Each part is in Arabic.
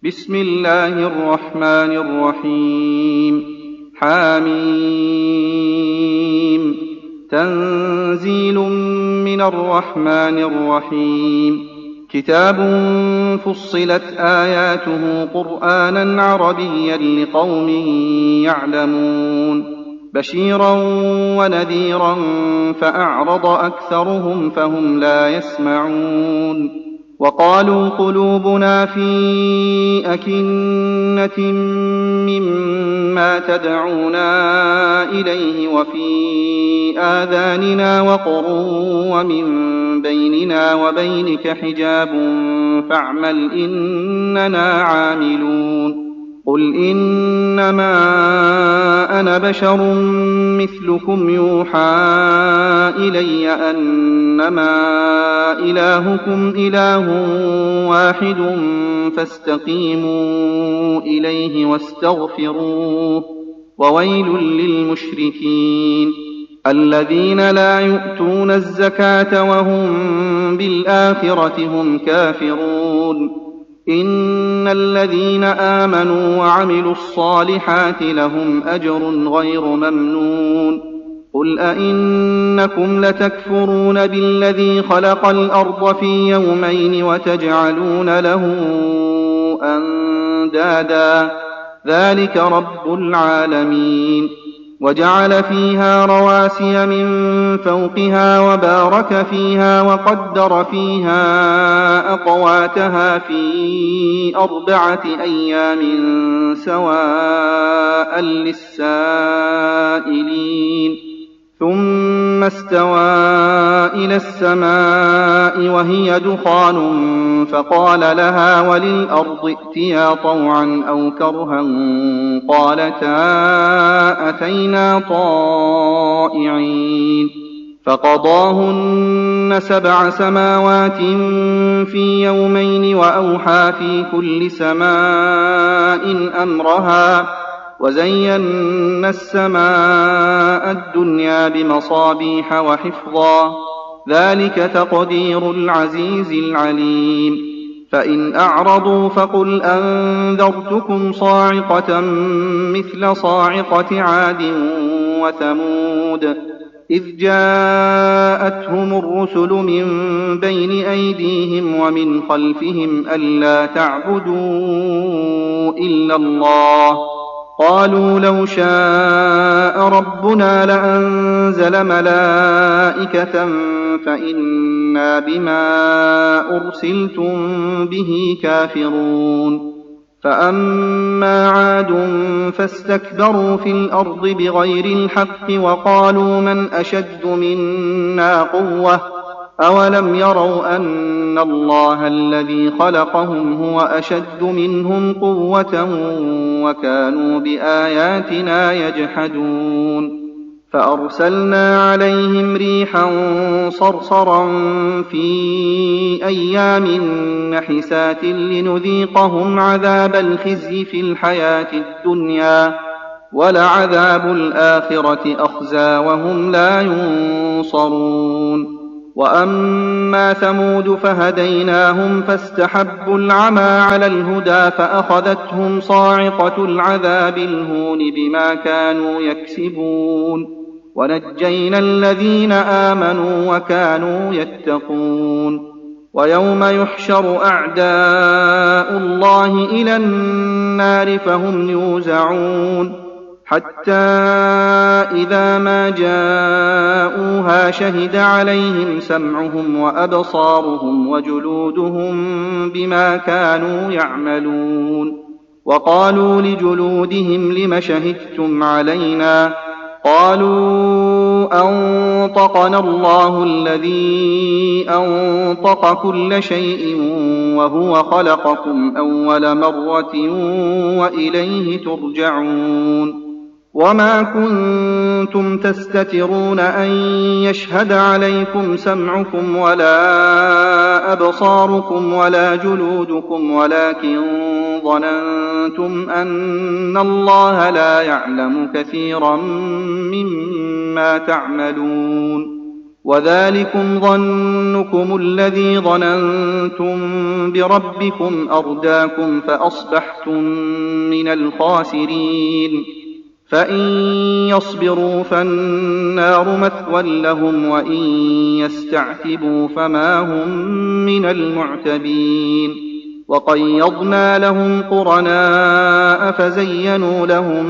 بسم الله الرحمن الرحيم. حميم. تنزيل من الرحمن الرحيم. كتاب فصلت آياته قرآنا عربيا لقوم يعلمون بشيرا ونذيرا فأعرض أكثرهم فهم لا يسمعون. وقالوا قلوبنا في أكنة مما تدعونا إليه وفي آذاننا وقر ومن بيننا وبينك حجاب فاعمل إننا عاملون. قل إنما أنا بشر مثلكم يوحى إلي أنما إلهكم إله واحد فاستقيموا إليه واستغفروه وويل للمشركين الذين لا يؤتون الزكاة وهم بالآخرة هم كافرون. إن الذين آمنوا وعملوا الصالحات لهم أجر غير ممنون. قل أئنكم لتكفرون بالذي خلق الأرض في يومين وتجعلون له أندادا ذلك رب العالمين. وجعل فيها رواسي من فوقها وبارك فيها وقدر فيها أقواتها في 4 أيام سواء للسائلين. ثم استوى إلى السماء وهي دخان فقال لها وللأرض ائتيا طوعا أو كرها قالتا أتينا طائعين. فقضاهن 7 سماوات في يومين وأوحى في كل سماء أمرها وزينا السماء الدنيا بمصابيح وحفظا ذلك تقدير العزيز العليم. فإن أعرضوا فقل أنذرتكم صاعقة مثل صاعقة عاد وثمود إذ جاءتهم الرسل من بين أيديهم ومن خلفهم ألا تعبدوا إلا الله قالوا لو شاء ربنا لأنزل ملائكة فإنا بما أرسلتم به كافرون. فأما عاد فاستكبروا في الأرض بغير الحق وقالوا من أشد منا قوة أولم يروا أن الله الذي خلقهم هو أشد منهم قوة وكانوا بآياتنا يجحدون. فأرسلنا عليهم ريحا صرصرا في أيام نحسات لنذيقهم عذاب الخزي في الحياة الدنيا ولعذاب الآخرة أخزى وهم لا ينصرون. وأما ثمود فهديناهم فاستحبوا العمى على الهدى فأخذتهم صاعقة العذاب الهون بما كانوا يكسبون ونجينا الذين آمنوا وكانوا يتقون. ويوم يحشر أعداء الله إلى النار فهم يوزعون حتى إذا ما جاءوها شهد عليهم سمعهم وأبصارهم وجلودهم بما كانوا يعملون. وقالوا لجلودهم لم شهدتم علينا قالوا أنطقنا الله الذي أنطق كل شيء وهو خلقكم أول مرة وإليه ترجعون. وما كنتم تستترون أن يشهد عليكم سمعكم ولا أبصاركم ولا جلودكم ولكن ظننتم أن الله لا يعلم كثيرا مما تعملون. وذلكم ظنكم الذي ظننتم بربكم أرداكم فأصبحتم من الخاسرين فإن يصبروا فالنار مثوى لهم وإن يستعتبوا فما هم من المعتبين وقيضنا لهم قرناء فزينوا لهم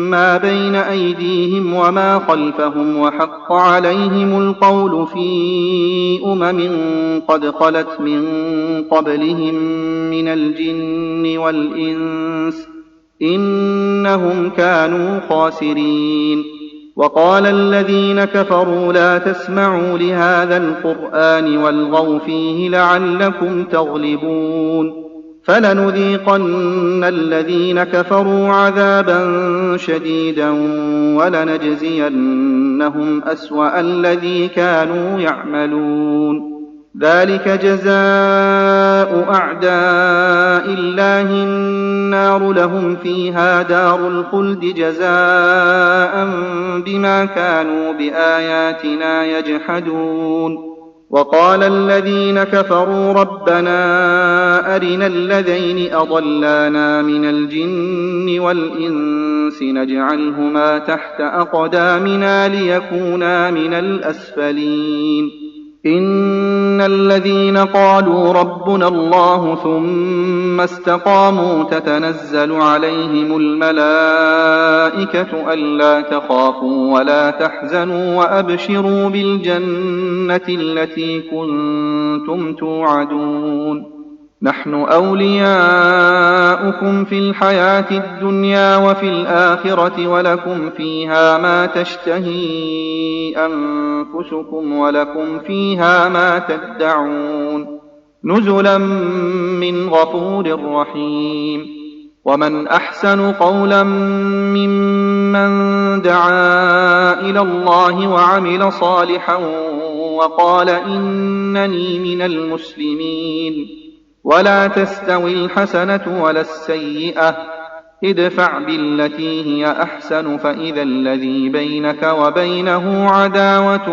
ما بين أيديهم وما خلفهم وحق عليهم القول في قد خلت من قبلهم من الجن والإنس إنهم كانوا خاسرين وقال الذين كفروا لا تسمعوا لهذا القرآن والغوا فيه لعلكم تغلبون فلنذيقن الذين كفروا عذابا شديدا ولنجزينهم أسوأ الذي كانوا يعملون ذلك جزاء أعداء الله النار لهم فيها دار الخلد جزاء بما كانوا بآياتنا يجحدون وقال الذين كفروا ربنا أرنا الذين أضلانا من الجن والإنس نجعلهما تحت أقدامنا ليكونا من الأسفلين إن الذين قالوا ربنا الله ثم استقاموا تتنزل عليهم الملائكة ألا تخافوا ولا تحزنوا وأبشروا بالجنة التي كنتم توعدون نحن أولياؤكم في الحياة الدنيا وفي الآخرة ولكم فيها ما تشتهي أنفسكم ولكم فيها ما تدعون نزلا من غفور رحيم ومن أحسن قولا ممن دعا إلى الله وعمل صالحا وقال إنني من المسلمين ولا تستوي الحسنة ولا السيئة ادفع بالتي هي أحسن فإذا الذي بينك وبينه عداوة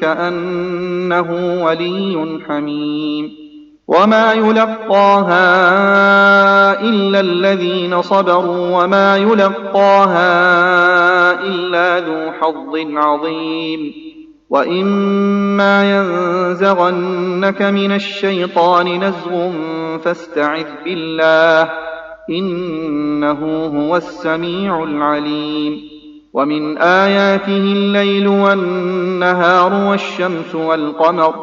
كأنه ولي حميم وما يلقاها إلا الذين صبروا وما يلقاها إلا ذو حظ عظيم وإما ينزغنك من الشيطان نزغ فاستعذ بالله إنه هو السميع العليم ومن آياته الليل والنهار والشمس والقمر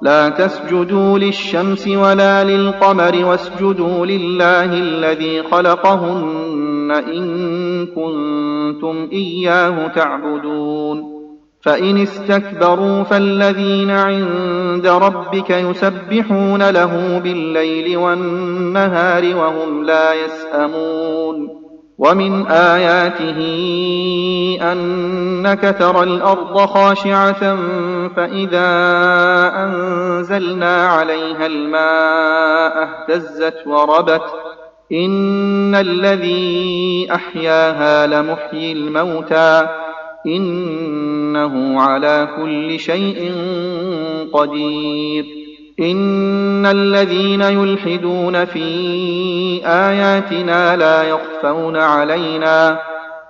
لا تسجدوا للشمس ولا للقمر واسجدوا لله الذي خلقهن إن كنتم إياه تعبدون فإن استكبروا فالذين عند ربك يسبحون له بالليل والنهار وهم لا يسأمون ومن آياته أنك ترى الأرض خاشعة فإذا أنزلنا عليها الماء اهتزت وربت إن الذي أحياها لمحيي الموتى إنه على كل شيء قدير إن الذين يلحدون في آياتنا لا يخفون علينا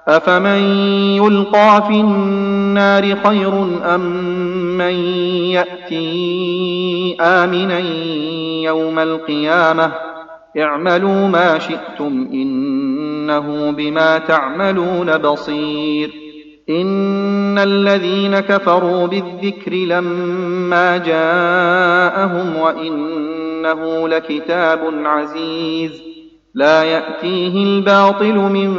أفمن يلقى في النار خير أم من يأتي آمنا يوم القيامة اعملوا ما شئتم إنه بما تعملون بصير إن الذين كفروا بالذكر لما جاءهم وإنه لكتاب عزيز لا يأتيه الباطل من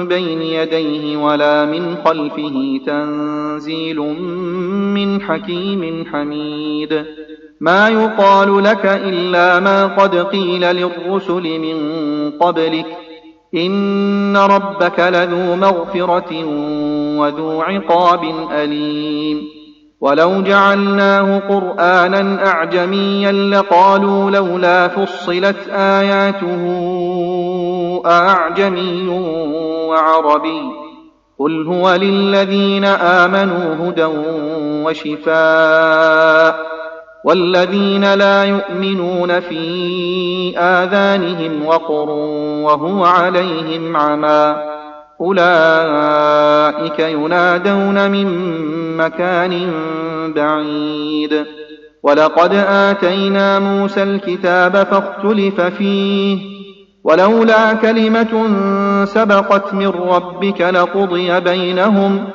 بين يديه ولا من خلفه تنزيل من حكيم حميد ما يقال لك إلا ما قد قيل للرسل من قبلك إن ربك لذو مغفرة وذو عقاب أليم ولو جعلناه قرآنا أعجميا لقالوا لولا فصلت آياته أعجمي وعربي قل هو للذين آمنوا هدى وشفاء، والذين لا يؤمنون في آذانهم وقر وهو عليهم عمى أولئك ينادون من مكان بعيد. ولقد آتينا موسى الكتاب فاختلف فيه، ولولا كلمة سبقت من ربك لقضي بينهم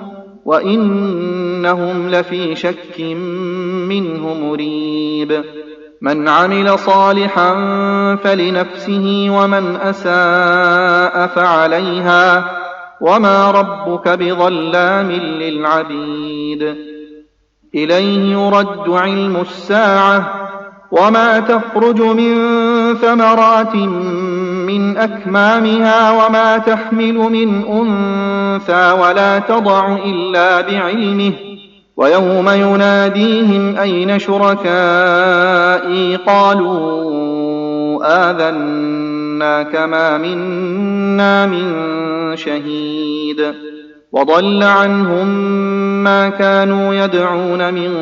وإنهم لفي شك منه مريب. من عمل صالحا فلنفسه ومن أساء فعليها وما ربك بظلام للعبيد. إليه يرد علم الساعة وما تخرج من ثمرات من أكمامها وما تحمل من أنثى ولا تضع إلا بعلمه، ويوم يناديهم أين شركائي قالوا آذناك ما منا من شهيد. وضل عنهم ما كانوا يدعون من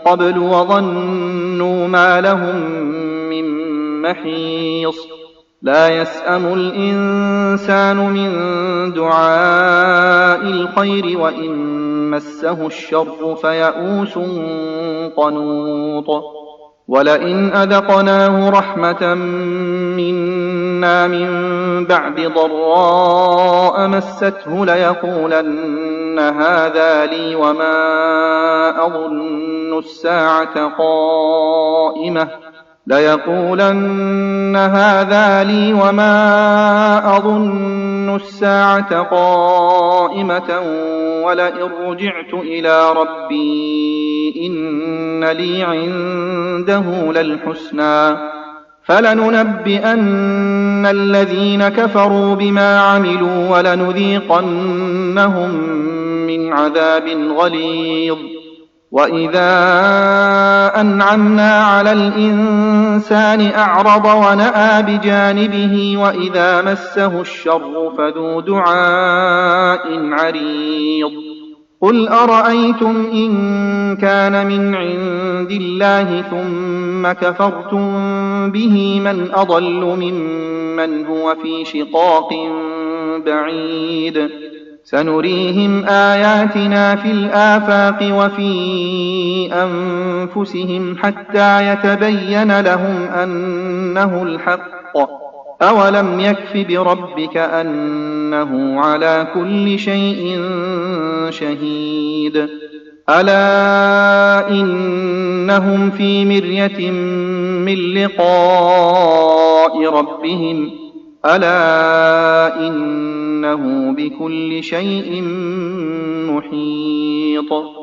قبل وظنوا ما لهم من محيص. لا يسأم الإنسان من دعاء الخير وإن مسه الشر فيئوس قنوط. ولئن أذقناه رحمة منا من بعد ضراء مسته ليقولن هذا لي وما أظن الساعة قائمة ولئن رجعت إلى ربي إن لي عنده للحسنى فلننبئن الذين كفروا بما عملوا ولنذيقنهم من عذاب غليظ. وإذا أنعمنا على الإنسان أعرض ونأى بجانبه وإذا مسه الشر فذو دعاء عريض. قل أرأيتم إن كان من عند الله ثم كفرتم به من أضل ممن هو في شقاق بعيد. سنريهم آياتنا في الآفاق وفي أنفسهم حتى يتبين لهم أنه الحق. أولم يكف بربك أنه على كل شيء شهيد. ألا إنهم في مرية من لقاء ربهم ألا إنه بكل شيء محيط.